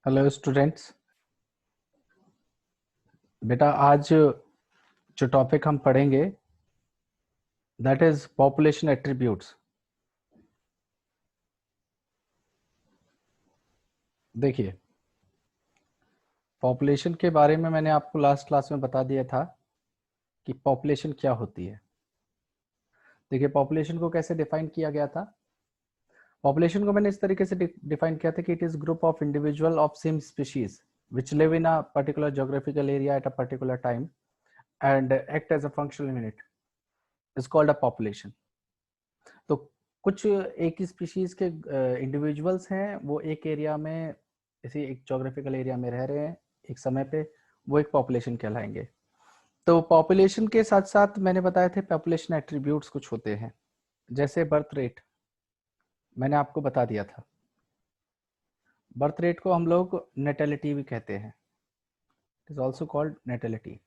Hello students. बेटा आज जो टॉपिक हम पढ़ेंगे दैट इज पॉपुलेशन एट्रीब्यूट्स। देखिए, पॉपुलेशन के बारे में मैंने आपको लास्ट क्लास में बता दिया था कि पॉपुलेशन क्या होती है। देखिए, पॉपुलेशन को कैसे डिफाइन किया गया था। पॉपुलेशन को मैंने इस तरीके से डिफाइन किया था कि it is group of individual of same species which live in a particular geographical area at a particular time and act as a functional unit is called a population। तो कुछ एक ही स्पीशीज के individuals हैं, वो एक area में, इसी एक जोग्राफिकल एरिया में रह रहे हैं एक समय पे, वो एक पॉपुलेशन कहलाएंगे। तो पॉपुलेशन के साथ साथ मैंने बताया थे पॉपुलेशन एट्रीब्यूट्स कुछ होते हैं, जैसे बर्थ रेट मैंने आपको बता दिया था। बर्थ रेट को हम लोग नेटेलिटी भी कहते हैं, it is also called natality.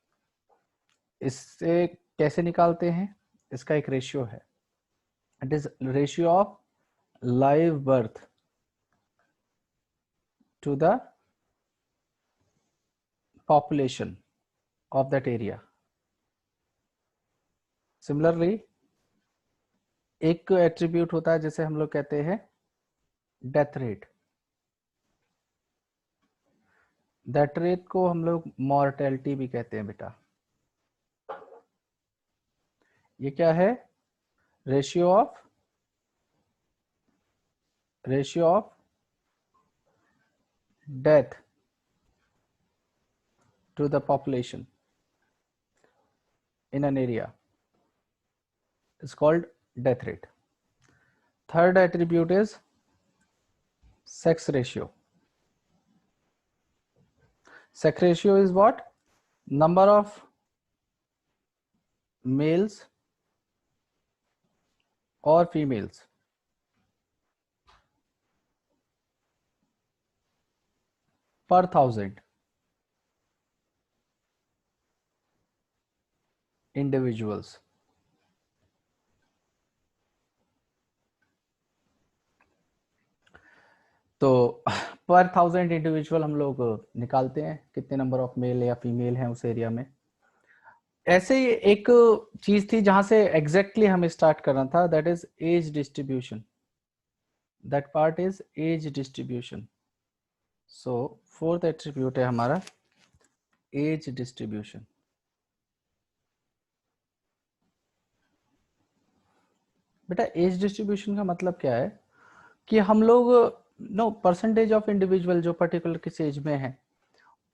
इससे कैसे निकालते हैं, इसका एक रेशियो है, it is ratio of live birth to the population of that area। Similarly, एक एट्रीब्यूट होता है जिसे हम लोग कहते हैं डेथ रेट। डेथ रेट को हम लोग मॉर्टेलिटी भी कहते हैं बेटा। ये क्या है? Ratio of death to the population in an area is called death rate। Third attribute is sex ratio। Sex ratio is what? Number of males or females per thousand individuals। तो पर 1000 individual हम लोग निकालते हैं कितने number of male या female हैं उस एरिया में। ऐसे ही एक चीज थी जहां से एग्जैक्टली हमें स्टार्ट करना था, that is age distribution. That part is age distribution. So fourth attribute है हमारा एज डिस्ट्रीब्यूशन। बेटा एज डिस्ट्रीब्यूशन का मतलब क्या है कि हम लोग नो परसेंटेज ऑफ इंडिविजुअल जो पर्टिकुलर किस एज में है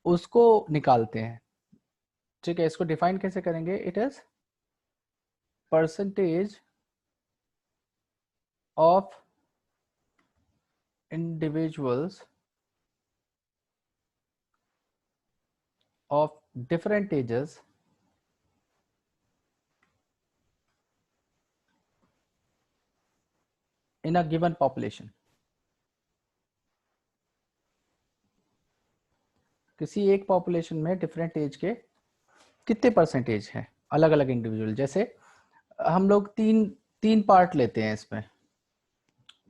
उसको निकालते हैं। ठीक है, इसको डिफाइन कैसे करेंगे? It is percentage of individuals of different ages in a given population। किसी एक पॉपुलेशन में डिफरेंट एज के कितने परसेंटेज हैं अलग अलग इंडिविजुअल। जैसे हम लोग तीन पार्ट लेते हैं, इसमें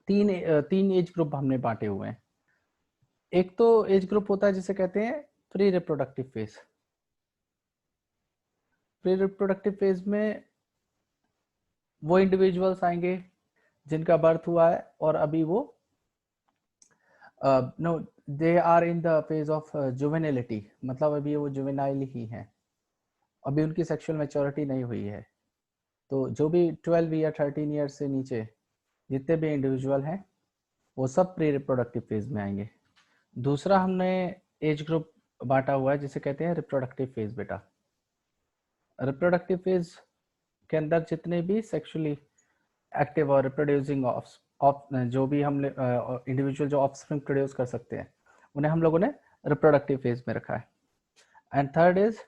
तीन एज ग्रुप हमने बांटे हुए हैं। एक तो एज ग्रुप होता है जिसे कहते हैं pre reproductive phase. Pre reproductive phase में वो इंडिविजुअल्स आएंगे जिनका बर्थ हुआ है और अभी वो no they are in the phase of juvenility, मतलब अभी वो जुवेनाइल ही हैं, अभी उनकी सेक्सुअल मैच्योरिटी नहीं हुई है। तो जो भी 12 या 13 ईयर्स से नीचे जितने भी इंडिविजुअल हैं वो सब प्री रिप्रोडक्टिव फेज में आएंगे। दूसरा हमने एज ग्रुप बांटा हुआ है जिसे कहते हैं रिप्रोडक्टिव फेज। बेटा रिप्रोडक्टिव फेज के अंदर जितने भी सेक्सुअली एक्टिव और रिप्रोड्यूसिंग जो भी हम इंडिविजुअल जो ऑफस्प्रिंग प्रोड्यूस कर सकते हैं उन्हें हम लोगों ने रिप्रोडक्टिव फेज में रखा है। And third is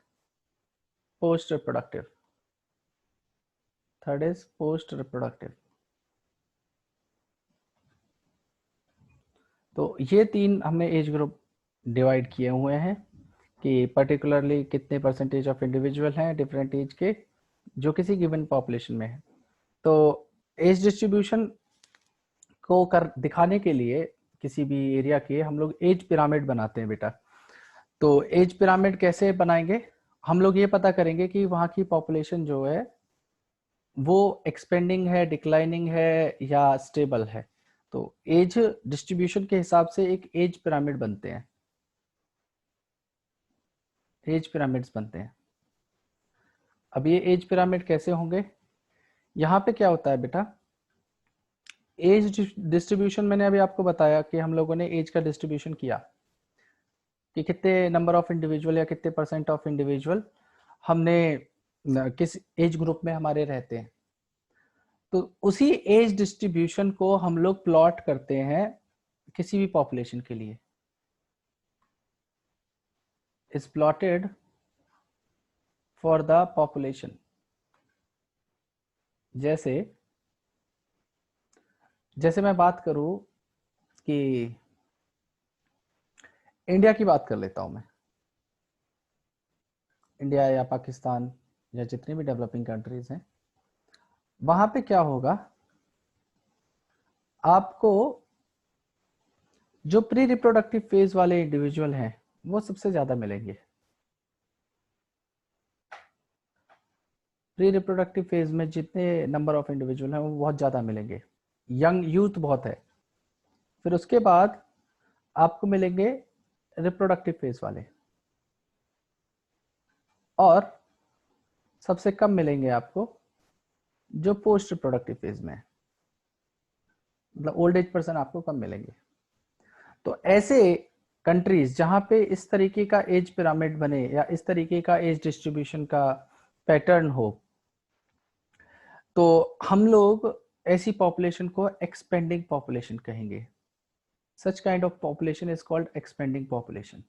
post reproductive. तो ये तीन हमने एज ग्रुप डिवाइड किए हुए हैं कि पर्टिकुलरली कितने परसेंटेज ऑफ इंडिविजुअल हैं डिफरेंट एज के जो किसी गिवन पॉपुलेशन में है। तो एज डिस्ट्रीब्यूशन को दिखाने के लिए किसी भी एरिया के हम लोग एज पिरामिड बनाते हैं बेटा। तो एज पिरामिड कैसे बनाएंगे? हम लोग ये पता करेंगे कि वहाँ की पॉपुलेशन जो है वो एक्सपेंडिंग है, डिक्लाइनिंग है या स्टेबल है। तो एज डिस्ट्रीब्यूशन के हिसाब से एक एज पिरामिड बनते हैं, एज पिरामिड्स बनते हैं। अब ये एज पिरामिड कैसे होंगे? यहाँ पे क्या होता है बेटा, एज डिस्ट्रीब्यूशन मैंने अभी आपको बताया कि हम लोगों ने एज का डिस्ट्रीब्यूशन किया कि कितने नंबर ऑफ इंडिविजुअल या कितने परसेंट ऑफ इंडिविजुअल हमने किस एज ग्रुप में हमारे रहते हैं। तो उसी एज डिस्ट्रीब्यूशन को हम लोग प्लॉट करते हैं किसी भी पॉपुलेशन के लिए, is plotted for the population. जैसे जैसे मैं बात करूं कि इंडिया की बात कर लेता हूं मैं, इंडिया या पाकिस्तान या जितनी भी डेवलपिंग कंट्रीज हैं, वहां पे क्या होगा, आपको जो प्री रिप्रोडक्टिव फेज वाले इंडिविजुअल हैं वो सबसे ज्यादा मिलेंगे। प्री रिप्रोडक्टिव फेज में जितने नंबर ऑफ इंडिविजुअल हैं वो बहुत ज्यादा मिलेंगे, यंग यूथ बहुत है। फिर उसके बाद आपको मिलेंगे रिप्रोडक्टिव फेज वाले, और सबसे कम मिलेंगे आपको जो पोस्ट रिप्रोडक्टिव फेज में है, मतलब ओल्ड एज पर्सन आपको कम मिलेंगे। तो ऐसे कंट्रीज जहां पे इस तरीके का एज पिरामिड बने या इस तरीके का एज डिस्ट्रीब्यूशन का पैटर्न हो, तो हम लोग ऐसी पॉपुलेशन को एक्सपेंडिंग पॉपुलेशन कहेंगे। Such kind of population is called expanding population.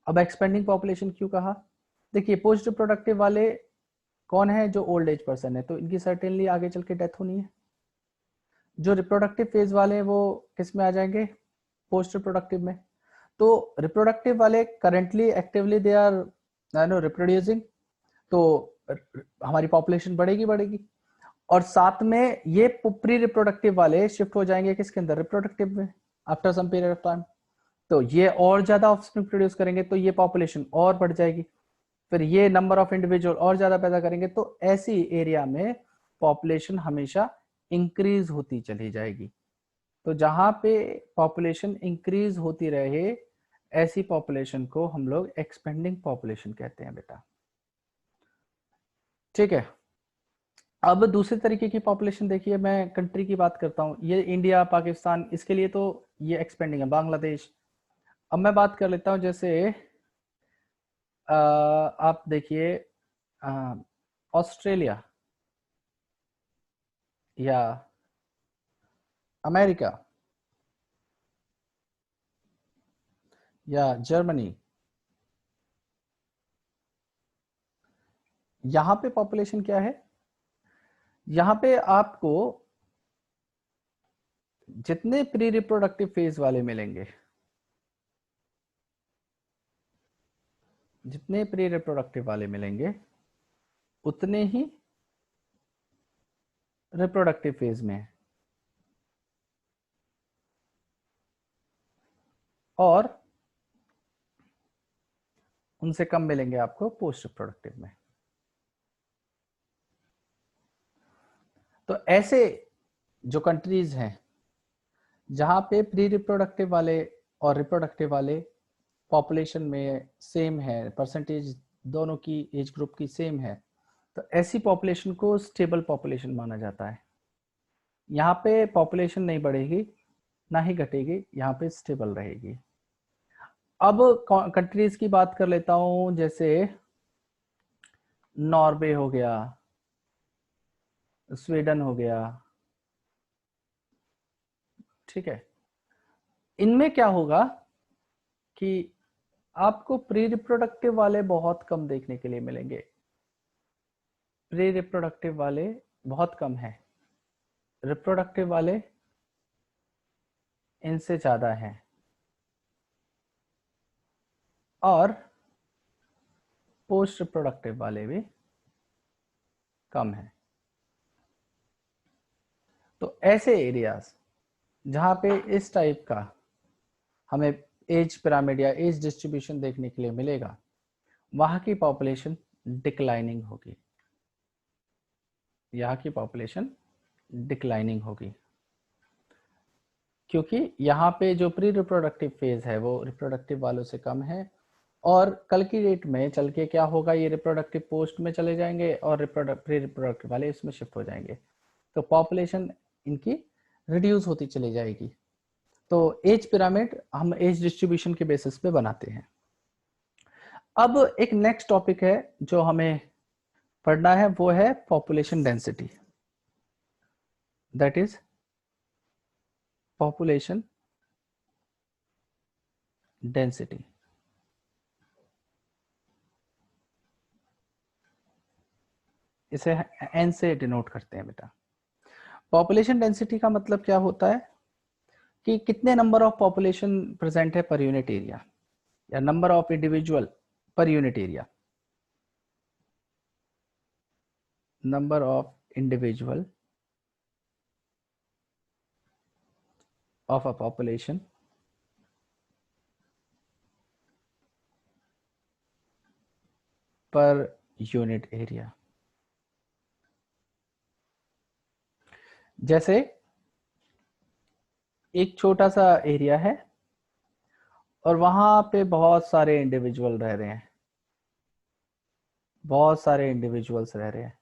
अब एक्सपेंडिंग पॉपुलेशन क्यों कहा? देखिए, पोस्ट रिप्रोडक्टिव वाले कौन है? जो ओल्ड एज पर्सन है, तो इनकी सर्टेनली आगे चल के डेथ होनी है। जो रिप्रोडक्टिव फेज वाले हैं वो किस में आ जाएंगे? पोस्ट रिप्रोडक्टिव में। तो रिप्रोडक्टिव वाले currently actively they are now reproducing, तो हमारी पॉपुलेशन बढ़ेगी बढ़ेगी। और साथ में ये प्री रिप्रोडक्टिव वाले शिफ्ट हो जाएंगे किसके अंदर? रिप्रोडक्टिव में, after some period of time. तो ये और ज्यादा ऑफस्प्रिंग प्रोड्यूस करेंगे तो ये पॉपुलेशन और बढ़ जाएगी, फिर ये नंबर ऑफ इंडिविजुअल और ज्यादा पैदा करेंगे, तो ऐसी एरिया में पॉपुलेशन हमेशा इंक्रीज होती चली जाएगी। तो जहां पे पॉपुलेशन इंक्रीज होती रहे, ऐसी पॉपुलेशन को हम लोग एक्सपेंडिंग पॉपुलेशन कहते हैं बेटा। ठीक है। अब दूसरे तरीके की पॉपुलेशन देखिए, मैं कंट्री की बात करता हूँ, ये इंडिया पाकिस्तान, इसके लिए तो ये एक्सपेंडिंग है। बांग्लादेश। अब मैं बात कर लेता हूँ, जैसे आप देखिए ऑस्ट्रेलिया या अमेरिका या जर्मनी, यहां पे पॉपुलेशन क्या है? यहां पे आपको जितने प्री रिप्रोडक्टिव फेज वाले मिलेंगे, जितने प्री रिप्रोडक्टिव वाले मिलेंगे उतने ही रिप्रोडक्टिव फेज में है, और उनसे कम मिलेंगे आपको पोस्ट रिप्रोडक्टिव में। तो ऐसे जो कंट्रीज हैं जहां पे प्री रिप्रोडक्टिव वाले और रिप्रोडक्टिव वाले पॉपुलेशन में सेम है, परसेंटेज दोनों की एज ग्रुप की सेम है, तो ऐसी पॉपुलेशन को स्टेबल पॉपुलेशन माना जाता है। यहाँ पे पॉपुलेशन नहीं बढ़ेगी ना ही घटेगी, यहाँ पे स्टेबल रहेगी। अब कंट्रीज की बात कर लेता हूं, जैसे नॉर्वे हो गया, स्वीडन हो गया। ठीक है। इनमें क्या होगा कि आपको प्री रिप्रोडक्टिव वाले बहुत कम देखने के लिए मिलेंगे, प्री रिप्रोडक्टिव वाले बहुत कम है, रिप्रोडक्टिव वाले इनसे ज्यादा हैं, और पोस्ट रिप्रोडक्टिव वाले भी कम है। तो ऐसे एरियाज जहां पे इस टाइप का हमें एज पिरामिड या एज डिस्ट्रीब्यूशन देखने के लिए मिलेगा, वहां की पॉपुलेशन डिक्लाइनिंग होगी, यहाँ की पॉपुलेशन डिक्लाइनिंग होगी, क्योंकि यहाँ पे जो प्री रिप्रोडक्टिव फेज है वो रिप्रोडक्टिव वालों से कम है, और कल की डेट में चल के क्या होगा, ये रिप्रोडक्टिव पोस्ट में चले जाएंगे और प्री रिप्रोडक्टिव वाले इसमें शिफ्ट हो जाएंगे, तो पॉपुलेशन इनकी रिड्यूस होती चली जाएगी। तो एज पिरामिड हम एज डिस्ट्रीब्यूशन के बेसिस पे बनाते हैं। अब एक नेक्स्ट टॉपिक है जो हमें पढ़ना है, वो है population density, that is population density. इसे एन से डिनोट करते हैं बेटा। पॉपुलेशन डेंसिटी का मतलब क्या होता है कि कितने नंबर ऑफ पॉपुलेशन प्रेजेंट है पर यूनिट एरिया, या number of individual per unit area, number of individual of a population per unit area। जैसे एक छोटा सा एरिया है और वहां पे बहुत सारे इंडिविजुअल रह रहे हैं, बहुत सारे इंडिविजुअल्स रह रहे हैं,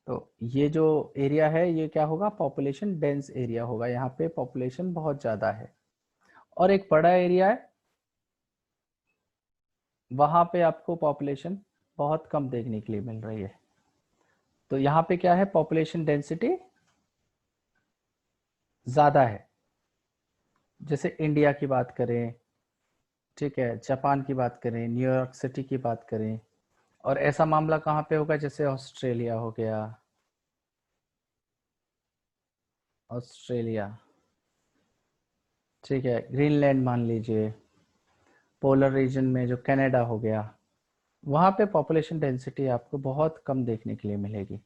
तो ये जो एरिया है ये क्या होगा, पॉपुलेशन डेंस एरिया होगा, यहाँ पे पॉपुलेशन बहुत ज्यादा है। और एक बड़ा एरिया है, वहां पे आपको पॉपुलेशन बहुत कम देखने के लिए मिल रही है, तो यहाँ पे क्या है, पॉपुलेशन डेंसिटी ज्यादा है। जैसे इंडिया की बात करें, ठीक है, जापान की बात करें, न्यूयॉर्क सिटी की बात करें, और ऐसा मामला कहाँ पे होगा, जैसे ऑस्ट्रेलिया हो गया, ऑस्ट्रेलिया, ठीक है, ग्रीनलैंड मान लीजिए, पोलर रीजन में जो कनाडा हो गया, वहाँ पे पॉपुलेशन डेंसिटी आपको बहुत कम देखने के लिए मिलेगी,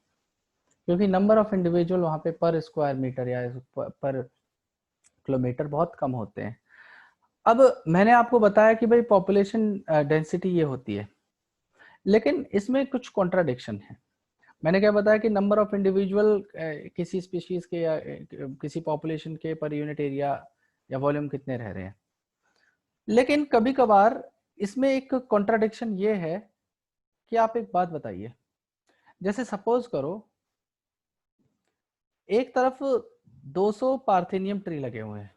क्योंकि नंबर ऑफ इंडिविजुअल वहाँ पे पर स्क्वायर मीटर या पर किलोमीटर बहुत कम होते हैं। अब मैंने आपको बताया कि भाई पॉपुलेशन डेंसिटी ये होती है, लेकिन इसमें कुछ कॉन्ट्राडिक्शन है। मैंने क्या बताया कि नंबर ऑफ इंडिविजुअल किसी स्पीशीज के या किसी पॉपुलेशन के पर यूनिट एरिया या वॉल्यूम कितने रह रहे हैं, लेकिन कभी कभार इसमें एक कॉन्ट्राडिक्शन ये है कि आप एक बात बताइए, जैसे सपोज करो एक तरफ 200 पार्थेनियम ट्री लगे हुए हैं,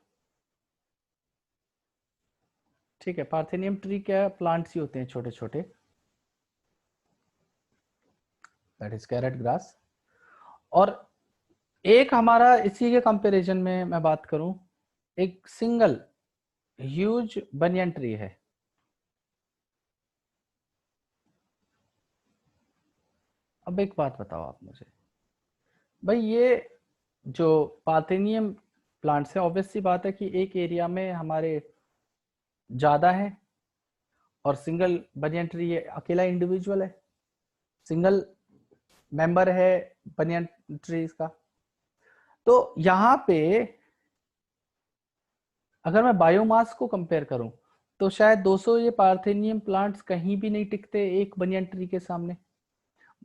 ठीक है, पार्थेनियम ट्री क्या, प्लांट्स ही होते हैं छोटे छोटे, दैट इज कैरेट ग्रास। और एक हमारा इसी के कंपैरिजन में मैं बात करूं, एक सिंगल ह्यूज बनियन ट्री है, अब एक बात बताओ आप मुझे, भाई ये जो पार्थेनियम प्लांट्स है, ऑब्वियस सी बात है कि एक एरिया में हमारे ज्यादा है, और सिंगल बनियन ट्री ये अकेला इंडिविजुअल है, सिंगल मेंबर है बनियन ट्रीज का। तो यहाँ पे अगर मैं बायोमास को कंपेयर करूं तो शायद 200 ये पार्थेनियम प्लांट्स कहीं भी नहीं टिकते एक बनियन ट्री के सामने।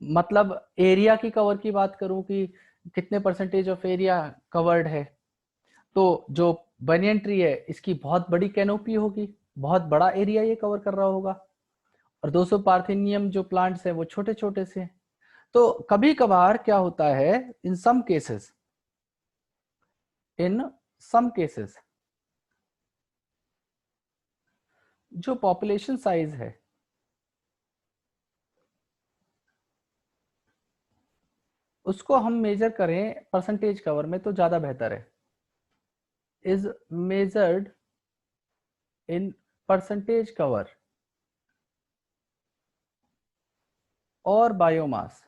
मतलब एरिया की कवर की बात करूं कि कितने परसेंटेज ऑफ एरिया कवर्ड है, तो जो बनियन ट्री है इसकी बहुत बड़ी कैनोपी होगी, बहुत बड़ा एरिया ये कवर कर रहा होगा, और 200 पार्थेनियम जो प्लांट्स हैं वो छोटे छोटे से हैं। तो कभी कभार क्या होता है, इन सम केसेस जो पॉपुलेशन साइज है उसको हम मेजर करें परसेंटेज कवर में तो ज्यादा बेहतर है, is measured in percentage cover और बायोमास।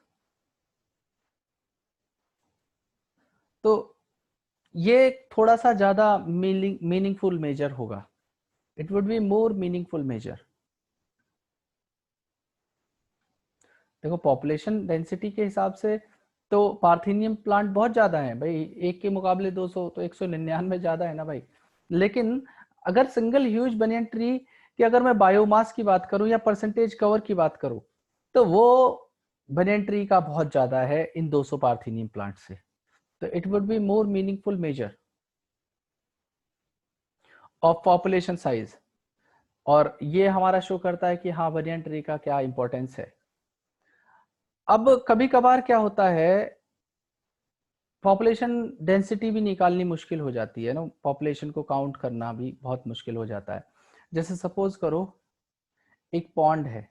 तो ये थोड़ा सा ज्यादा मीनिंगफुल मेजर होगा, it would be more meaningful measure. देखो पॉपुलेशन डेंसिटी के हिसाब से तो पार्थेनियम प्लांट बहुत ज्यादा है भाई, एक के मुकाबले 200 तो 199 ज्यादा है ना भाई, लेकिन अगर सिंगल ह्यूज बनियन ट्री की अगर मैं बायोमास की बात करूं या परसेंटेज कवर की बात करूं, तो वो बनियन ट्री का बहुत ज्यादा है इन 200 पार्थेनियम प्लांट से। तो it would be more meaningful measure of population size. और ये हमारा शो करता है कि हाँ बनियन ट्री का क्या इंपॉर्टेंस है। अब कभी कभार क्या होता है, पॉपुलेशन डेंसिटी भी निकालनी मुश्किल हो जाती है ना, पॉपुलेशन को काउंट करना भी बहुत मुश्किल हो जाता है। जैसे सपोज करो एक पॉन्ड है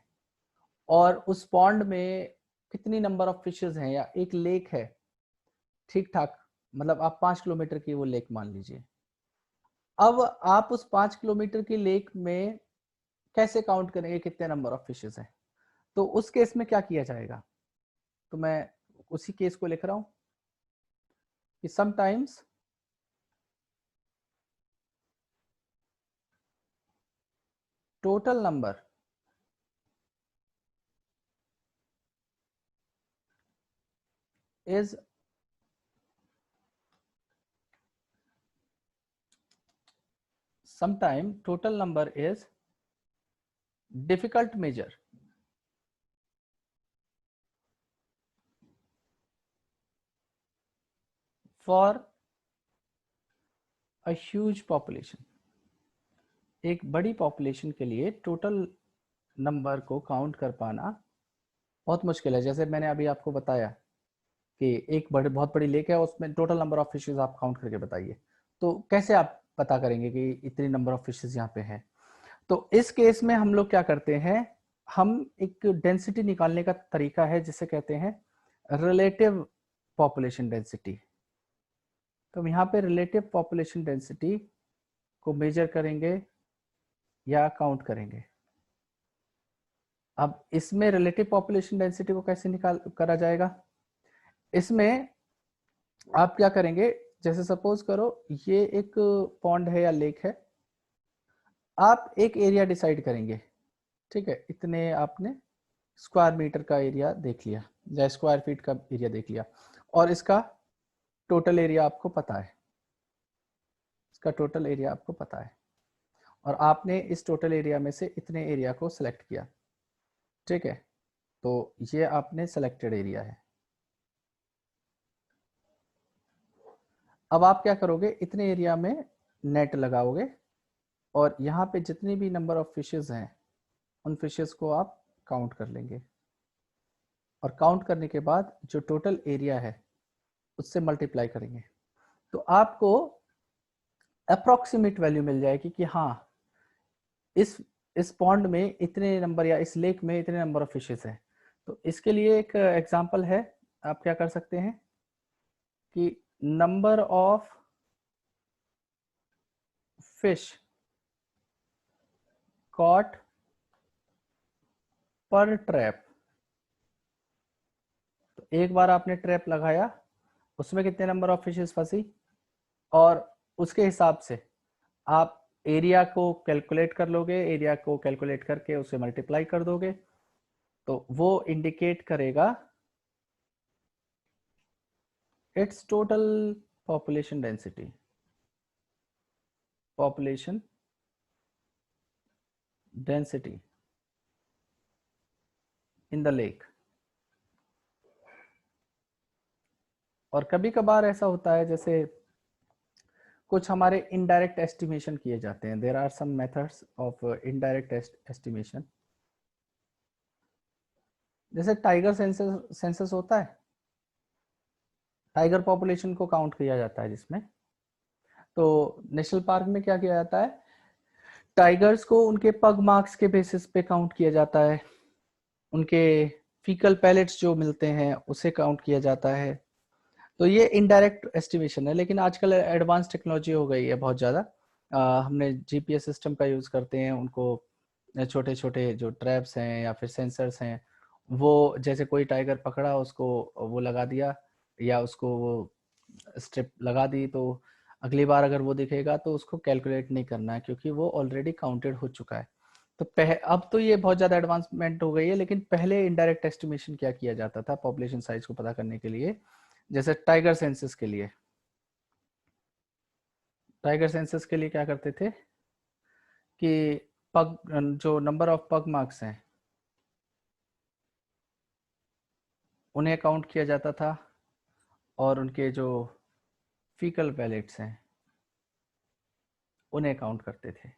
और उस पॉन्ड में कितनी नंबर ऑफ फिशेस हैं, या एक लेक है ठीक ठाक, मतलब आप 5 किलोमीटर की वो लेक मान लीजिए। अब आप उस 5 किलोमीटर की लेक में कैसे काउंट करेंगे कितने नंबर ऑफ फिशेस हैं? तो उस केस में क्या किया जाएगा? तो मैं उसी केस को लिख रहा हूं कि sometimes total number is sometime total number is difficult measure for a huge population। एक बड़ी पॉपुलेशन के लिए टोटल नंबर को काउंट कर पाना बहुत मुश्किल है। जैसे मैंने अभी आपको बताया कि एक बहुत बड़ी लेक है, उसमें टोटल नंबर ऑफ फिशेस आप काउंट करके बताइए, तो कैसे आप पता करेंगे कि इतनी नंबर ऑफ फिशेस यहाँ पे है? तो इस केस में हम लोग क्या करते हैं, हम एक डेंसिटी निकालने का तरीका है जिसे कहते हैं रिलेटिव पॉपुलेशन डेंसिटी। तो हम यहाँ पे रिलेटिव पॉपुलेशन डेंसिटी को मेजर करेंगे या काउंट करेंगे। अब इसमें रिलेटिव पॉपुलेशन डेंसिटी को कैसे निकाल करा जाएगा? इसमें आप क्या करेंगे, जैसे सपोज करो ये एक पॉन्ड है या लेक है, आप एक एरिया डिसाइड करेंगे, ठीक है, इतने आपने स्क्वायर मीटर का एरिया देख लिया या स्क्वायर फीट का एरिया देख लिया, और इसका टोटल एरिया आपको पता है, इसका टोटल एरिया आपको पता है, और आपने इस टोटल एरिया में से इतने एरिया को सिलेक्ट किया, ठीक है, तो ये आपने सेलेक्टेड एरिया है। अब आप क्या करोगे, इतने एरिया में नेट लगाओगे और यहाँ पे जितनी भी नंबर ऑफ फिशेस हैं उन फिशेस को आप काउंट कर लेंगे, और काउंट करने के बाद जो टोटल एरिया है उससे मल्टीप्लाई करेंगे, तो आपको अप्रोक्सीमेट वैल्यू मिल जाएगी कि हाँ इस पॉन्ड में इतने नंबर या इस लेक में इतने नंबर ऑफ फिशेस हैं। तो इसके लिए एक एग्जांपल है, आप क्या कर सकते हैं कि नंबर ऑफ फिश कॉट पर ट्रैप। तो एक बार आपने ट्रैप लगाया, उसमें कितने नंबर ऑफ फिशेस फंसी, और उसके हिसाब से आप एरिया को कैलकुलेट कर लोगे, एरिया को कैलकुलेट करके उसे मल्टीप्लाई कर दोगे, तो वो इंडिकेट करेगा it's total population density, population density in the lake. और कभी कभार ऐसा होता है, जैसे कुछ हमारे इनडायरेक्ट एस्टिमेशन किए जाते हैं, there are some methods of indirect estimation. जैसे टाइगर सेंसस होता है, टाइगर पॉपुलेशन को काउंट किया जाता है जिसमें, तो नेशनल पार्क में क्या किया जाता है, टाइगर्स को उनके पग मार्क्स के बेसिस पे काउंट किया जाता है, उनके फीकल पैलेट्स जो मिलते हैं उसे काउंट किया जाता है। तो ये इनडायरेक्ट एस्टिमेशन है, लेकिन आजकल एडवांस टेक्नोलॉजी हो गई है बहुत ज़्यादा। हमने जीपीएस सिस्टम का यूज़ करते हैं, उनको छोटे छोटे जो ट्रैप्स हैं या फिर सेंसर्स हैं, वो जैसे कोई टाइगर पकड़ा उसको वो लगा दिया, या उसको वो स्ट्रिप लगा दी, तो अगली बार अगर वो दिखेगा तो उसको कैलकुलेट नहीं करना है क्योंकि वो ऑलरेडी काउंटेड हो चुका है। तो अब तो ये बहुत ज़्यादा एडवांसमेंट हो गई है, लेकिन पहले इनडायरेक्ट एस्टिमेशन क्या किया जाता था पॉपुलेशन साइज को पता करने के लिए, जैसे टाइगर सेंसस के लिए, टाइगर सेंसस के लिए क्या करते थे, कि पग, जो नंबर ऑफ पग मार्क्स हैं उन्हें काउंट किया जाता था, और उनके जो फीकल पैलेट्स हैं उन्हें काउंट करते थे।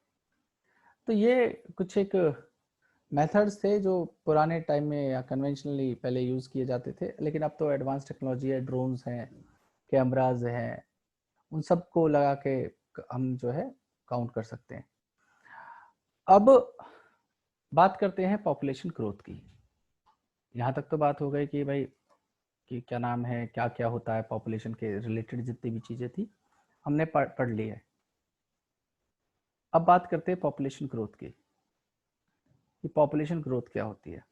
तो ये कुछ एक मेथड्स थे जो पुराने टाइम में या कन्वेंशनली पहले यूज़ किए जाते थे, लेकिन अब तो एडवांस टेक्नोलॉजी है, ड्रोन्स हैं, कैमराज हैं, उन सब को लगा के हम जो है काउंट कर सकते हैं। अब बात करते हैं पॉपुलेशन ग्रोथ की। यहाँ तक तो बात हो गई कि भाई कि क्या नाम है, क्या क्या होता है पॉपुलेशन के रिलेटेड, जितनी भी चीज़ें थी हमने पढ़ ली है। अब बात करते हैं पॉपुलेशन ग्रोथ की, कि पॉपुलेशन ग्रोथ क्या होती है।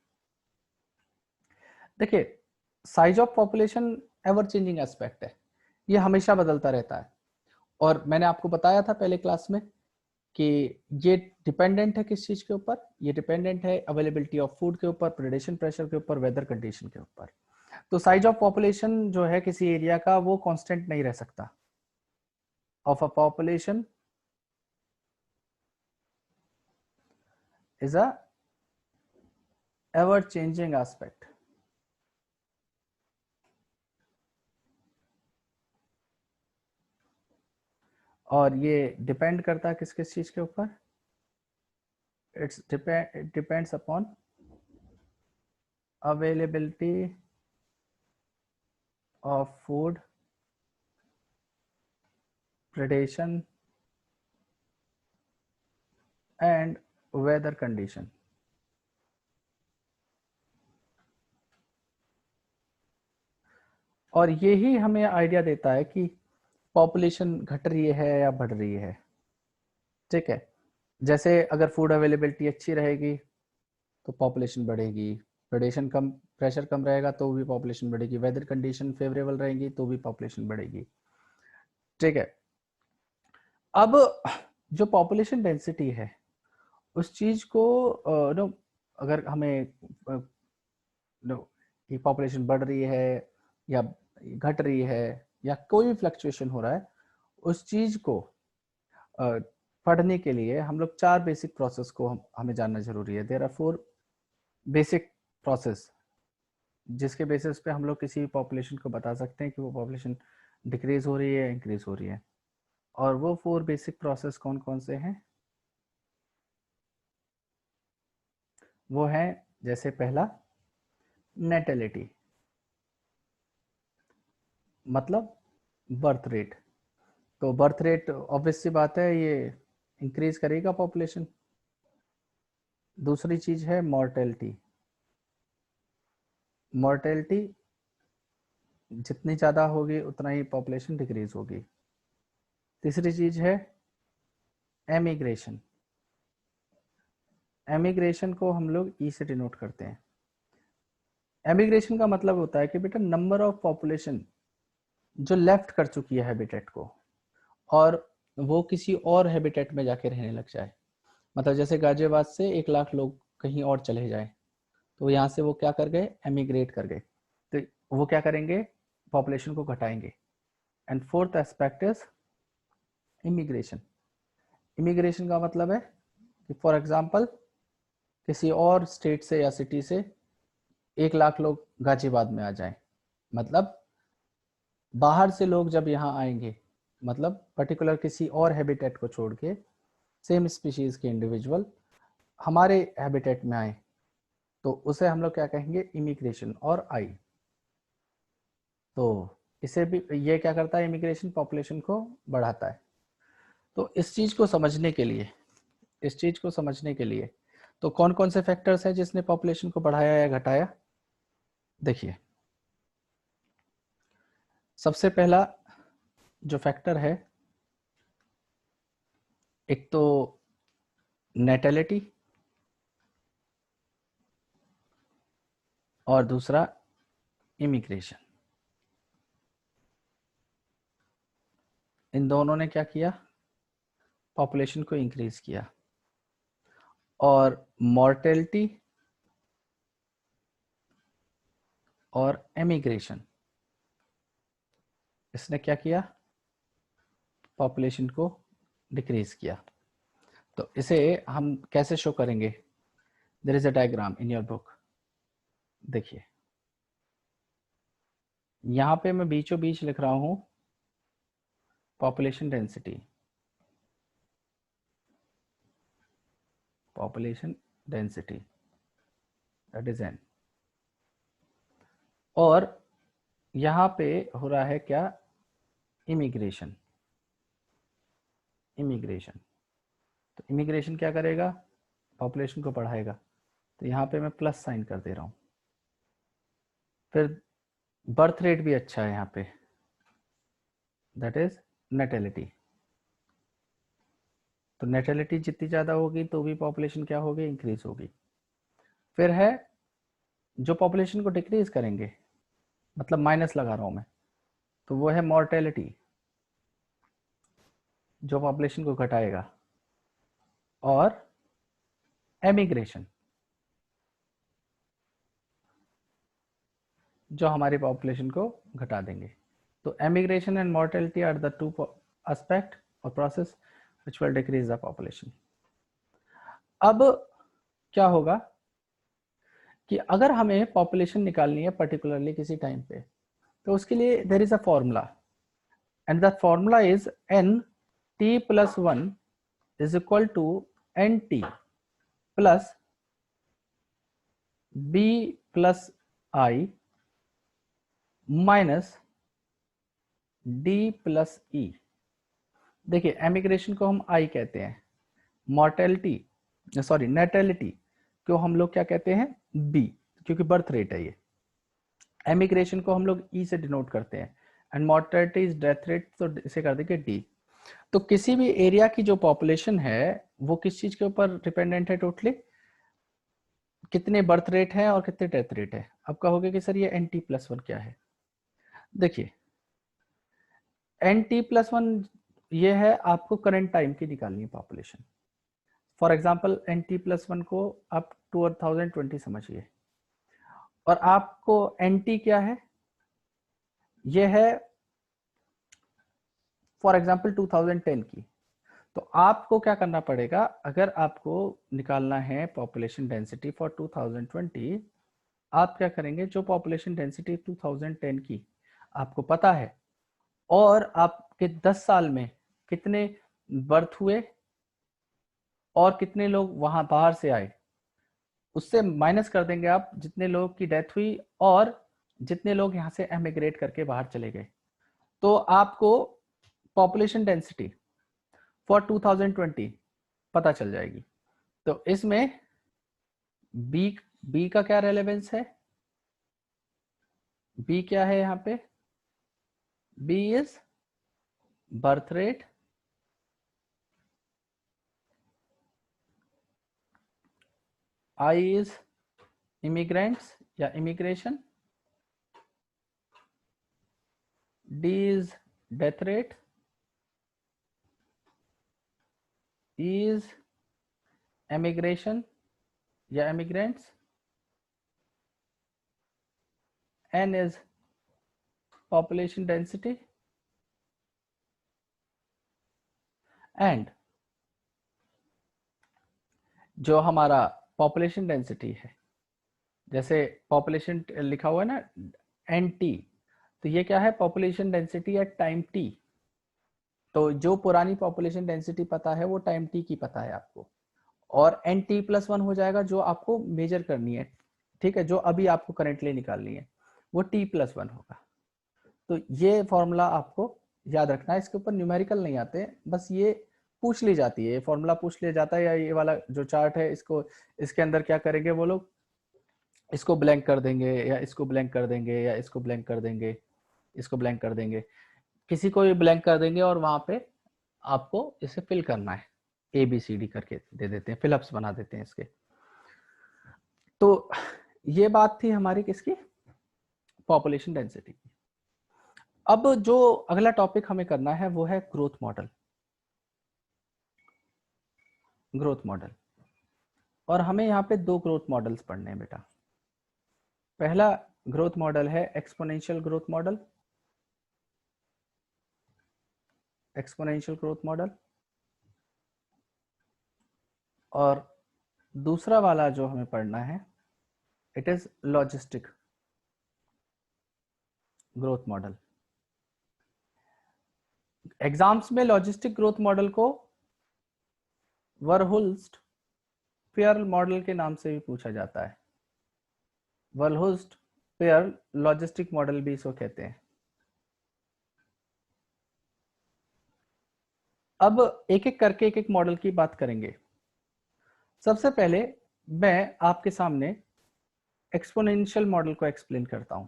देखिए, size of population ever changing aspect है, ये हमेशा बदलता रहता है। और मैंने आपको बताया था पहले क्लास में कि ये डिपेंडेंट है किस चीज के ऊपर, ये डिपेंडेंट है अवेलेबिलिटी ऑफ फूड के ऊपर, प्रेडेशन प्रेशर के ऊपर, वेदर कंडीशन के ऊपर। तो साइज ऑफ पॉपुलेशन जो है किसी एरिया का, वो कांस्टेंट नहीं रह सकता। Of a population is a ever changing aspect. और ये डिपेंड करता है किस किस चीज के ऊपर, it depends upon availability of food, predation and weather condition। और यही हमें आइडिया देता है कि पॉपुलेशन घट रही है या बढ़ रही है। ठीक है, जैसे अगर फूड अवेलेबिलिटी अच्छी रहेगी तो पॉपुलेशन बढ़ेगी, प्रेडेशन कम, प्रेशर कम रहेगा तो भी पॉपुलेशन बढ़ेगी, वेदर कंडीशन फेवरेबल रहेगी तो भी पॉपुलेशन बढ़ेगी। ठीक है, अब जो पॉपुलेशन डेंसिटी है उस चीज को नो अगर हमें नो कि पॉपुलेशन बढ़ रही है या घट रही है या कोई भी फ्लक्चुएशन हो रहा है, उस चीज को पढ़ने के लिए हम लोग 4 बेसिक प्रोसेस को हमें जानना जरूरी है। देयर आर 4 बेसिक प्रोसेस जिसके बेसिस पे हम लोग किसी भी पॉपुलेशन को बता सकते हैं कि वो पॉपुलेशन डिक्रीज हो रही है, इंक्रीज हो रही है। और वो 4 बेसिक प्रोसेस कौन कौन से हैं? वो है, जैसे पहला नेटेलिटी, मतलब बर्थ रेट। तो बर्थ रेट ऑब्वियस सी बात है, ये इंक्रीज करेगा पॉपुलेशन। दूसरी चीज है मॉर्टेलिटी। मॉर्टेलिटी जितनी ज़्यादा होगी उतना ही पॉपुलेशन डिक्रीज होगी। तीसरी चीज है एमिग्रेशन। एमिग्रेशन को हम लोग ई से डिनोट करते हैं। एमिग्रेशन का मतलब होता है कि बेटा नंबर ऑफ पॉपुलेशन जो लेफ्ट कर चुकी है हैबिटेट को और वो किसी और हैबिटेट में जाके रहने लग जाए। मतलब जैसे गाजियाबाद से 1 लाख लोग कहीं और चले जाए, तो यहाँ से वो क्या कर गए, एमिग्रेट कर गए। तो वो क्या करेंगे, पॉपुलेशन को घटाएंगे। And fourth aspect is immigration. Immigration का मतलब है कि फॉर एग्जाम्पल किसी और स्टेट से या सिटी से 1 लाख लोग गाजियाबाद में आ जाएं, मतलब बाहर से लोग जब यहाँ आएंगे, मतलब पर्टिकुलर किसी और हैबिटेट को छोड़ के सेम स्पीशीज के इंडिविजुअल हमारे हैबिटेट में आए, तो उसे हम लोग क्या कहेंगे, इमिग्रेशन और आई। तो इसे भी ये क्या करता है, इमिग्रेशन पॉपुलेशन को बढ़ाता है। तो इस चीज को समझने के लिए, इस चीज को समझने के लिए तो कौन कौन से फैक्टर्स हैं जिसने पॉपुलेशन को बढ़ाया या घटाया? देखिए, सबसे पहला जो फैक्टर है, एक तो नेटेलिटी और दूसरा इमिग्रेशन। इन दोनों ने क्या किया, पॉपुलेशन को इंक्रीज किया। और मॉर्टेलिटी और एमिग्रेशन, इसने क्या किया, पॉपुलेशन को डिक्रीज किया। तो इसे हम कैसे शो करेंगे? There is a diagram in your book. देखिए यहाँ पे मैं बीचों बीच लिख रहा हूँ population density, population density that is N, और यहाँ पे हो रहा है क्या? इमिग्रेशन। इमिग्रेशन, तो इमिग्रेशन क्या करेगा? पॉपुलेशन को बढ़ाएगा। तो यहाँ पे मैं प्लस साइन कर दे रहा हूँ। फिर बर्थ रेट भी अच्छा है यहाँ पे, दैट इज नेटेलिटी। तो नेटेलिटी जितनी ज़्यादा होगी तो भी पॉपुलेशन क्या होगी? इंक्रीज होगी। फिर है जो पॉपुलेशन को डिक्रीज करेंगे, मतलब माइनस लगा रहा हूँ मैं, तो वो है मॉर्टेलिटी, जो पॉपुलेशन को घटाएगा, और एमिग्रेशन, जो हमारी पॉपुलेशन को घटा देंगे। तो emigration and mortality are the two aspect और process which will decrease the population. अब क्या होगा कि अगर हमें पॉपुलेशन निकालनी है पर्टिकुलरली किसी टाइम पे, तो उसके लिए there is a formula, and the formula is n t plus 1 is equal to nt plus b plus i minus d plus e। देखिए एमिग्रेशन को हम i कहते हैं, मॉर्टेलिटी सॉरी नेटेलिटी को हम लोग क्या कहते हैं? b, क्योंकि बर्थ रेट है ये। एमिग्रेशन को हम लोग ई से डिनोट करते हैं, and mortality is death rate, तो इसे कर देंगे डी। तो किसी भी एरिया की जो पॉपुलेशन है वो किस चीज के ऊपर डिपेंडेंट है? टोटली कितने बर्थ रेट है और कितने डेथ रेट है। अब कहोगे कि सर ये एन टी प्लस वन क्या है? देखिए एन टी प्लस वन ये है, आपको करंट टाइम की निकालनी है population. For example N T plus one को आप 2020 समझिए, और आपको एन टी क्या है? ये है फॉर एग्जाम्पल 2010 की। तो आपको क्या करना पड़ेगा? अगर आपको निकालना है पॉपुलेशन डेंसिटी फॉर 2020, आप क्या करेंगे? जो पॉपुलेशन डेंसिटी 2010 की आपको पता है, और आपके 10 साल में कितने बर्थ हुए और कितने लोग वहां बाहर से आए, उससे माइनस कर देंगे आप जितने लोगों की डेथ हुई और जितने लोग यहाँ से एमिग्रेट करके बाहर चले गए। तो आपको पॉपुलेशन डेंसिटी फॉर 2020 पता चल जाएगी। तो इसमें बी का क्या रेलेवेंस है? बी क्या है यहाँ पे? B is birth rate, I is immigrants या immigration, D is death rate, E is emigration या immigrants, N is population density, and जो हमारा पॉपुलेशन डेंसिटी है, जैसे पॉपुलेशन लिखा हुआ है ना एन टी, तो ये क्या है? Population density at time T. तो जो पुरानी पॉपुलेशन डेंसिटी पता है वो टाइम टी की पता है आपको, और एन टी प्लस वन हो जाएगा जो आपको मेजर करनी है, ठीक है, जो अभी आपको करेंटली निकालनी है वो टी प्लस वन होगा। तो ये फॉर्मूला आपको याद रखना है, इसके ऊपर न्यूमेरिकल नहीं आते, बस ये पूछ ली जाती है, ये फॉर्मूला पूछ लिया जाता है, या ये वाला जो चार्ट है इसको, इसके अंदर क्या करेंगे वो लोग? इसको ब्लैंक कर देंगे, या इसको ब्लैंक कर देंगे, या इसको ब्लैंक कर देंगे, इसको ब्लैंक कर देंगे, किसी को भी ब्लैंक कर देंगे, और वहां पे आपको इसे फिल करना है, ए बी सी डी करके दे देते हैं, फिलअप्स बना देते हैं इसके। तो ये बात थी हमारी किसकी? पॉपुलेशन डेंसिटी की। अब जो अगला टॉपिक हमें करना है वो है ग्रोथ मॉडल। ग्रोथ मॉडल, और हमें यहाँ पे दो ग्रोथ मॉडल्स पढ़ने हैं बेटा। पहला ग्रोथ मॉडल है exponential growth model, exponential growth model, और दूसरा वाला जो हमें पढ़ना है, it is logistic growth model. Exams में लॉजिस्टिक ग्रोथ मॉडल को वरहुल्स्ट पेयर मॉडल के नाम से भी पूछा जाता है। वरहुल्स्ट पेयर लॉजिस्टिक मॉडल भी इसको कहते हैं। अब एक एक करके एक एक मॉडल की बात करेंगे। सबसे पहले मैं आपके सामने एक्सपोनेंशियल मॉडल को एक्सप्लेन करता हूं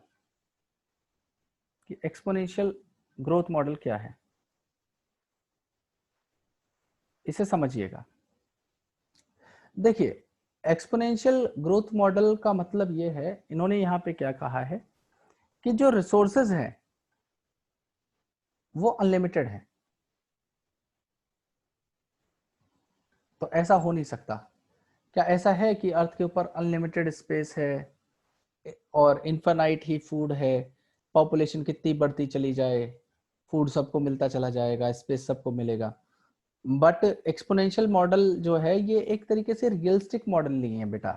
कि एक्सपोनेंशियल ग्रोथ मॉडल क्या है, इसे समझिएगा। देखिए, एक्सपोनेंशियल ग्रोथ मॉडल का मतलब यह है, इन्होंने यहां पे क्या कहा है कि जो रिसोर्सेज हैं वो अनलिमिटेड है। तो ऐसा हो नहीं सकता। क्या ऐसा है कि अर्थ के ऊपर अनलिमिटेड स्पेस है और इन्फानाइट ही फूड है, पॉपुलेशन कितनी बढ़ती चली जाए, फूड सबको मिलता चला जाएगा, स्पेस सबको मिलेगा? बट एक्सपोनेंशियल मॉडल जो है ये एक तरीके से रियलिस्टिक मॉडल नहीं है बेटा,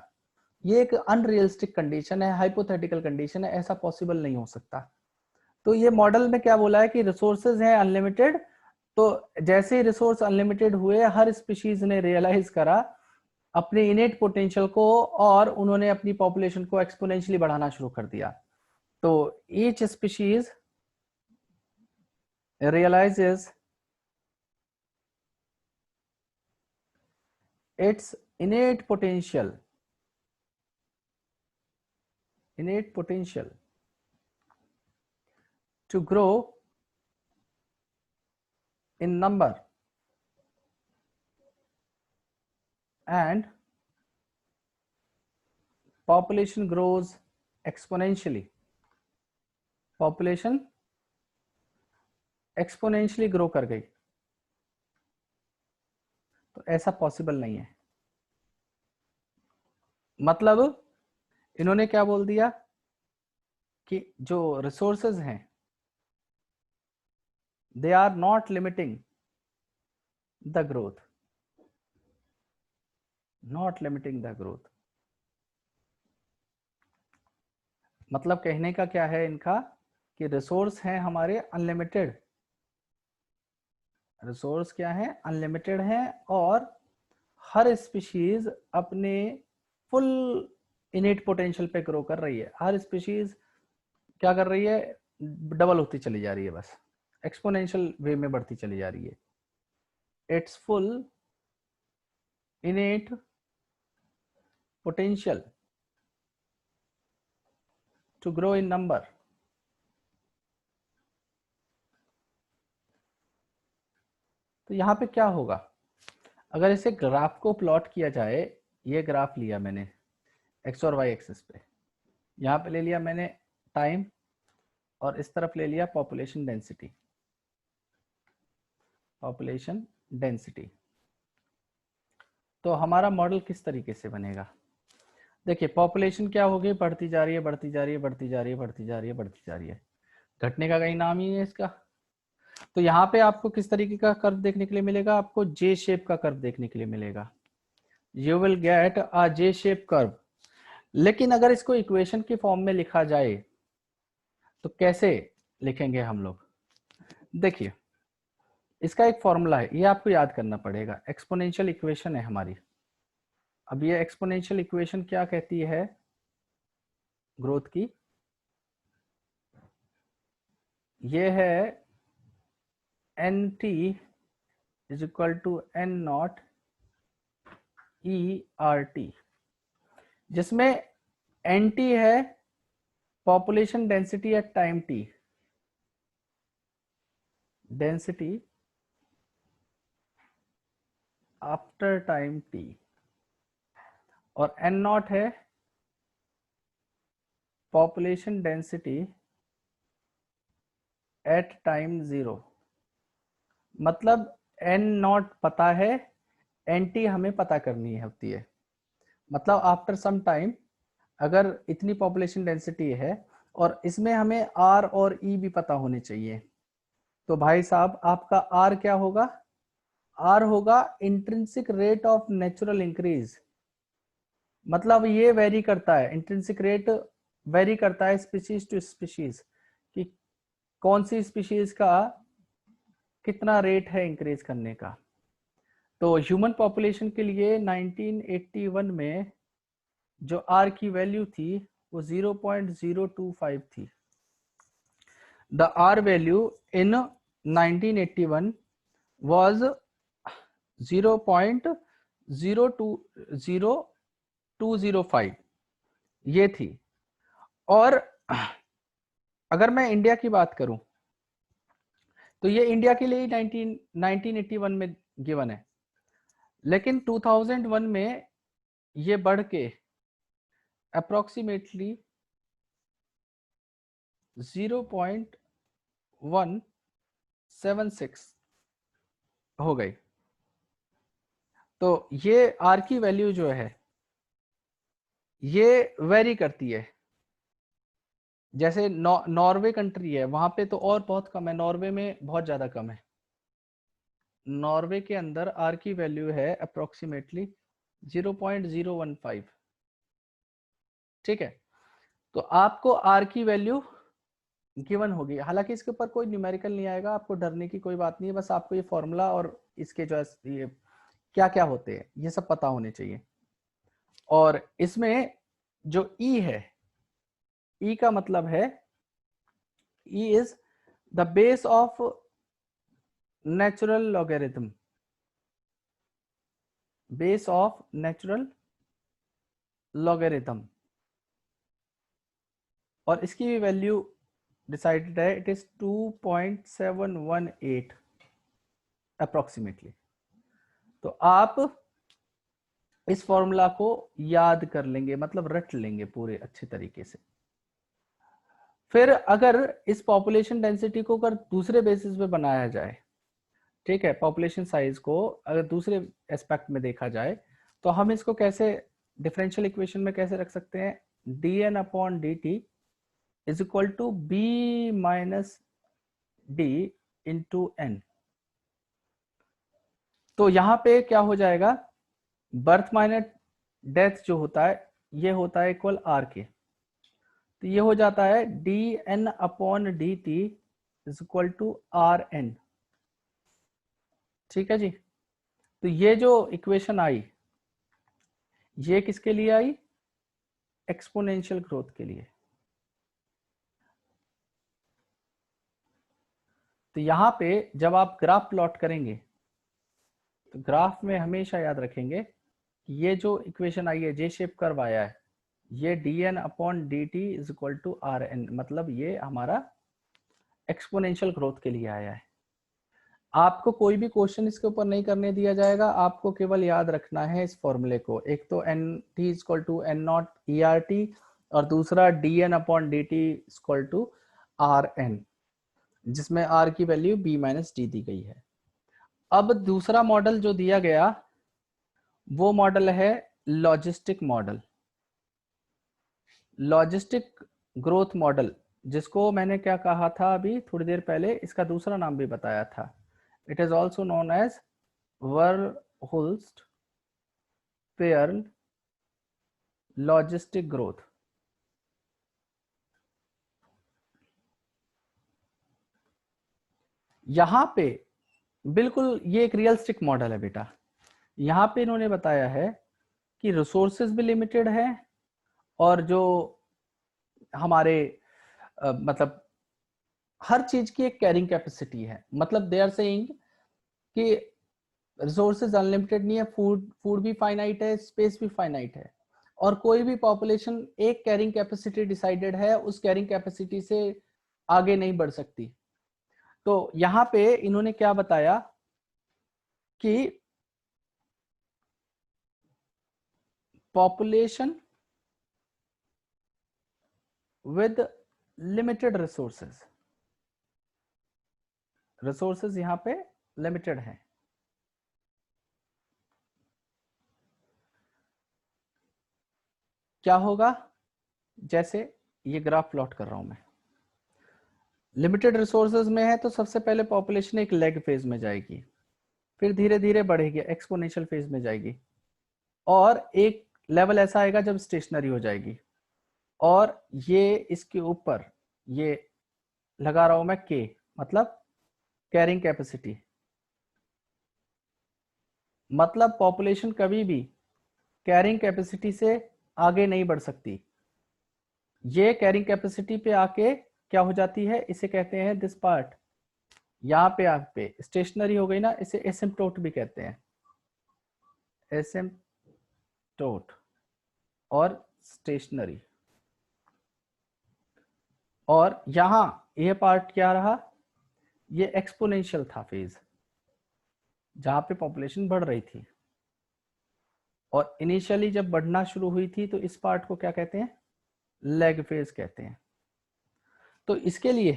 ये एक अनरियलिस्टिक कंडीशन है, हाइपोथेटिकल कंडीशन है, ऐसा पॉसिबल नहीं हो सकता। तो ये मॉडल में क्या बोला है कि रिसोर्सेज हैं अनलिमिटेड, तो जैसे ही रिसोर्स अनलिमिटेड हुए हर स्पीशीज ने रियलाइज करा अपने इनेट पोटेंशियल को और उन्होंने अपनी पॉपुलेशन को एक्सपोनेंशियली बढ़ाना शुरू कर दिया। तो each species realises its innate potential to grow in number and population grows exponentially. Population exponentially grow कर गई। तो ऐसा पॉसिबल नहीं है। मतलब इन्होंने क्या बोल दिया कि जो रिसोर्सेज हैं they are not limiting the growth, not limiting the growth. मतलब कहने का क्या है इनका कि रिसोर्स हैं हमारे अनलिमिटेड, रिसोर्स क्या है, अनलिमिटेड है, और हर स्पीशीज अपने फुल इनेट पोटेंशियल पे ग्रो कर रही है। हर स्पीशीज क्या कर रही है, डबल होती चली जा रही है, बस एक्सपोनेंशियल वे में बढ़ती चली जा रही है। Its full innate potential to grow in number. तो यहां पे क्या होगा, अगर इसे ग्राफ को प्लॉट किया जाए, ये ग्राफ लिया मैंने एक्स और वाई एक्सिस पे, यहाँ पे ले लिया मैंने टाइम और इस तरफ ले लिया पॉपुलेशन डेंसिटी, पॉपुलेशन डेंसिटी। तो हमारा मॉडल किस तरीके से बनेगा? देखिए, पॉपुलेशन क्या होगी, बढ़ती जा रही है, बढ़ती जा रही है, बढ़ती जा रही है, बढ़ती जा रही है, बढ़ती जा रही है, घटने का कहीं नाम ही है इसका। तो यहाँ पे आपको किस तरीके का कर्व देखने के लिए मिलेगा, आपको जे शेप का कर्व देखने के लिए मिलेगा। You will get a J shape curve. लेकिन अगर इसको इक्वेशन के फॉर्म में लिखा जाए तो कैसे लिखेंगे हम लोग? देखिए, इसका एक फॉर्मूला है, ये आपको याद करना पड़ेगा। एक्सपोनेंशियल इक्वेशन है हमारी। अब ये एक्सपोनेंशियल इक्वेशन क्या कहती है ग्रोथ की? ये है N T is equal to N naught E R T, जिसमें एन टी है population density at time T, density after time T, और एन नॉट है population density at time zero. मतलब एन नॉट पता है, एन टी हमें पता करनी होती है। मतलब आफ्टर सम टाइम अगर इतनी पॉपुलेशन डेंसिटी है और इसमें हमें आर और ई भी पता होने चाहिए, तो भाई साहब आपका आर क्या होगा, आर होगा intrinsic rate of natural increase, मतलब ये वेरी करता है, इंट्रिंसिक रेट वेरी करता है स्पीशीज टू स्पीशीज, कि कौन सी स्पीशीज का कितना रेट है इंक्रीज करने का। तो ह्यूमन पॉपुलेशन के लिए 1981 में जो आर की वैल्यू थी वो 0.025 थी। The R value in 1981 was 0.02205 ये थी। और अगर मैं इंडिया की बात करूं तो ये इंडिया के लिए 1981 में गिवन है, लेकिन 2001 में ये बढ़ के अप्रोक्सीमेटली 0.176 हो गई। तो ये आर की वैल्यू जो है ये वेरी करती है। जैसे नॉर्वे कंट्री है, वहां पे तो और बहुत कम है, नॉर्वे में बहुत ज्यादा कम है। नॉर्वे के अंदर आर की वैल्यू है अप्रोक्सीमेटली 0.015। ठीक है, तो आपको आर की वैल्यू गिवन होगी, हालांकि इसके ऊपर कोई न्यूमेरिकल नहीं आएगा, आपको डरने की कोई बात नहीं है, बस आपको ये फॉर्मूला और इसके जो है ये क्या क्या होते हैं ये सब पता होने चाहिए। और इसमें जो ई है, ई का मतलब है E is the base of natural logarithm, base of natural logarithm, और इसकी भी वैल्यू डिसाइडेड है, इट इज 2.718 अप्रोक्सीमेटली। तो आप इस फॉर्मूला को याद कर लेंगे, मतलब रट लेंगे पूरे अच्छे तरीके से। फिर अगर इस पॉपुलेशन डेंसिटी को अगर दूसरे बेसिस पे बनाया जाए, ठीक है, पॉपुलेशन साइज को अगर दूसरे एस्पेक्ट में देखा जाए, तो हम इसको कैसे डिफरेंशियल इक्वेशन में कैसे रख सकते हैं, dn upon dt is equal to b minus d into n। तो यहां पे क्या हो जाएगा, बर्थ माइनस डेथ जो होता है ये होता है इक्वल आर के, तो ये हो जाता है dn upon dt is equal to R N. ठीक है जी, तो ये जो इक्वेशन आई ये किसके लिए आई, एक्सपोनेंशियल ग्रोथ के लिए। तो यहां पे जब आप ग्राफ प्लॉट करेंगे तो ग्राफ में हमेशा याद रखेंगे कि ये जो इक्वेशन आई है, जे शेप कर्व आया है, ये dn upon dt is equal to R N, मतलब ये हमारा एक्सपोनेंशियल ग्रोथ के लिए आया है। आपको कोई भी क्वेश्चन इसके ऊपर नहीं करने दिया जाएगा, आपको केवल याद रखना है इस फॉर्मूले को, एक तो N T equal to N naught E R T, और दूसरा D N upon D T equal to R N, जिसमें आर की वैल्यू बी माइनस डी दी गई है। अब दूसरा मॉडल जो दिया गया वो मॉडल है logistic model, logistic growth model, जिसको मैंने क्या कहा था अभी थोड़ी देर पहले, इसका दूसरा नाम भी बताया था, it is also known as Verhulst Pearl logistic growth. यहां पे बिल्कुल ये एक रियलिस्टिक मॉडल है बेटा, यहां पे इन्होंने बताया है कि रिसोर्सेज भी लिमिटेड है, और जो हमारे मतलब हर चीज की एक कैरिंग कैपेसिटी है, मतलब दे आर सेइंग कि रिसोर्सेज अनलिमिटेड नहीं है, फूड भी फाइनाइट है, स्पेस भी फाइनाइट है, और कोई भी पॉपुलेशन एक कैरिंग कैपेसिटी डिसाइडेड है, उस कैरिंग कैपेसिटी से आगे नहीं बढ़ सकती। तो यहां पे इन्होंने क्या बताया कि population with limited resources, resources यहां पे लिमिटेड है, क्या होगा, जैसे ये ग्राफ प्लॉट कर रहा हूं मैं, लिमिटेड रिसोर्सेज में है तो सबसे पहले पॉपुलेशन एक लेग फेज में जाएगी, फिर धीरे धीरे बढ़ेगी, एक्सपोनेंशियल फेज में जाएगी, और एक लेवल ऐसा आएगा जब स्टेशनरी हो जाएगी। और ये इसके ऊपर ये लगा रहा हूं मैं के, मतलब कैरिंग कैपेसिटी, मतलब पॉपुलेशन कभी भी कैरिंग कैपेसिटी से आगे नहीं बढ़ सकती। ये कैरिंग कैपेसिटी पे आके क्या हो जाती है, इसे कहते हैं दिस पार्ट, यहाँ पे आके स्टेशनरी हो गई ना, इसे एसिम्पटोट भी कहते हैं, एसिम्पटोट और स्टेशनरी। और यहां ये पार्ट क्या रहा, ये एक्सपोनेंशियल था फेज, जहां पे पॉपुलेशन बढ़ रही थी, और इनिशियली जब बढ़ना शुरू हुई थी तो इस पार्ट को क्या कहते हैं, लेग फेज कहते हैं। तो इसके लिए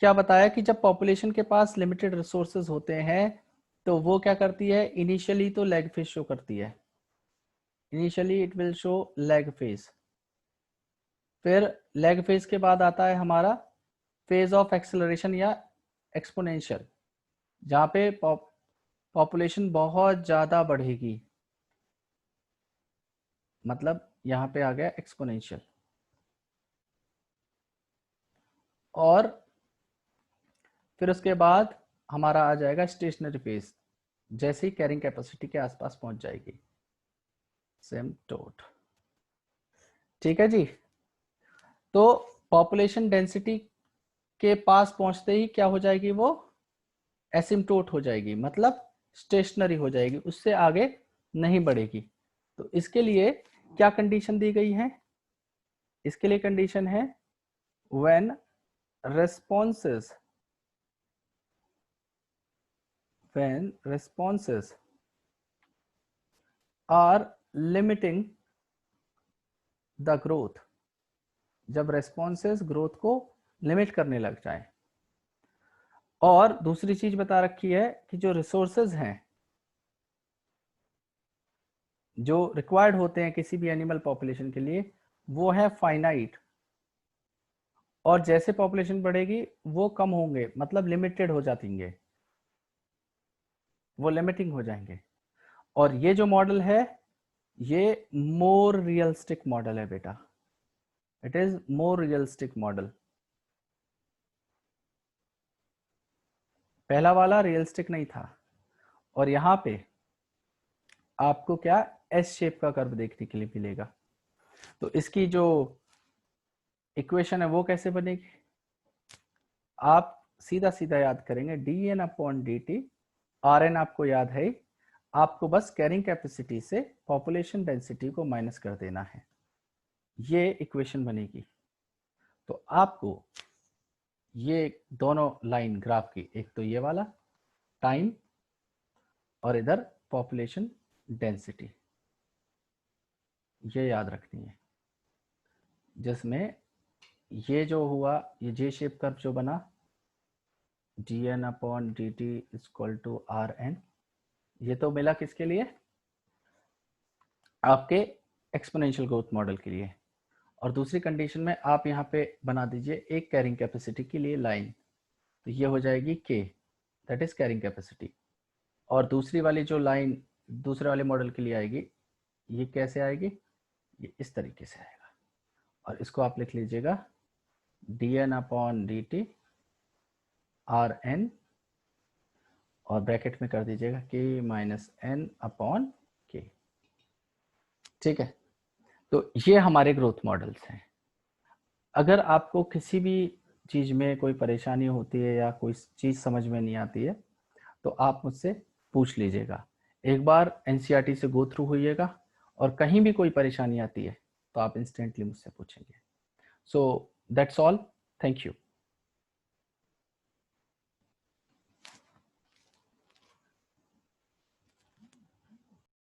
क्या बताया कि जब पॉपुलेशन के पास लिमिटेड रिसोर्सेज होते हैं तो वो क्या करती है, इनिशियली तो लेग फेज शो करती है, initially it will show lag phase. फिर लेग फेज के बाद आता है हमारा फेज ऑफ एक्सेलरेशन या एक्सपोनेंशियल, जहां पे पॉपुलेशन बहुत ज्यादा बढ़ेगी, मतलब यहां पे आ गया एक्सपोनेंशियल। और फिर उसके बाद हमारा आ जाएगा स्टेशनरी फेज, जैसे ही कैरिंग कैपेसिटी के आसपास पहुंच जाएगी, एसिम्पटोट। ठीक है जी। तो पॉपुलेशन डेंसिटी के पास पहुंचते ही क्या हो जाएगी, वो एसिम्पटोट हो जाएगी, मतलब स्टेशनरी हो जाएगी, उससे आगे नहीं बढ़ेगी। तो इसके लिए क्या कंडीशन दी गई है, इसके लिए कंडीशन है when responses are limiting the growth, जब responses ग्रोथ को लिमिट करने लग जाए। और दूसरी चीज बता रखी है कि जो रिसोर्सेज हैं जो रिक्वायर्ड होते हैं किसी भी एनिमल पॉपुलेशन के लिए, वो है फाइनाइट, और जैसे पॉपुलेशन बढ़ेगी वो कम होंगे, मतलब लिमिटेड हो जाएंगे, वो लिमिटिंग हो जाएंगे। और ये जो मॉडल है ये मोर रियलिस्टिक मॉडल है बेटा, it is more realistic model. पहला वाला रियलिस्टिक नहीं था। और यहां पे आपको क्या एस शेप का कर्व देखने के लिए मिलेगा। तो इसकी जो इक्वेशन है वो कैसे बनेगी, आप सीधा सीधा याद करेंगे dn/dt, Rn आपको याद है, आपको बस कैरिंग कैपेसिटी से पॉपुलेशन डेंसिटी को माइनस कर देना है, ये इक्वेशन बनेगी। तो आपको ये दोनों लाइन ग्राफ की, एक तो ये वाला टाइम और इधर पॉपुलेशन डेंसिटी, ये याद रखनी है, जिसमें ये जो हुआ, ये जे शेप कर्व जो बना dn/dt = Rn, ये तो मिला किसके लिए, आपके एक्सपोनेंशियल ग्रोथ मॉडल के लिए। और दूसरी कंडीशन में आप यहाँ पे बना दीजिए एक कैरिंग कैपेसिटी के लिए लाइन, तो ये हो जाएगी k, that is carrying capacity. और दूसरी वाली जो लाइन दूसरे वाले मॉडल के लिए आएगी, ये कैसे आएगी, ये इस तरीके से आएगा, और इसको आप लिख लीजिएगा dn/dt Rn, और ब्रैकेट में कर दीजिएगा k - n/k। ठीक है, तो ये हमारे ग्रोथ मॉडल्स हैं। अगर आपको किसी भी चीज में कोई परेशानी होती है या कोई चीज समझ में नहीं आती है तो आप मुझसे पूछ लीजिएगा, एक बार एनसीईआरटी से गो थ्रू होइएगा, और कहीं भी कोई परेशानी आती है तो आप इंस्टेंटली मुझसे पूछेंगे। So that's all, thank you.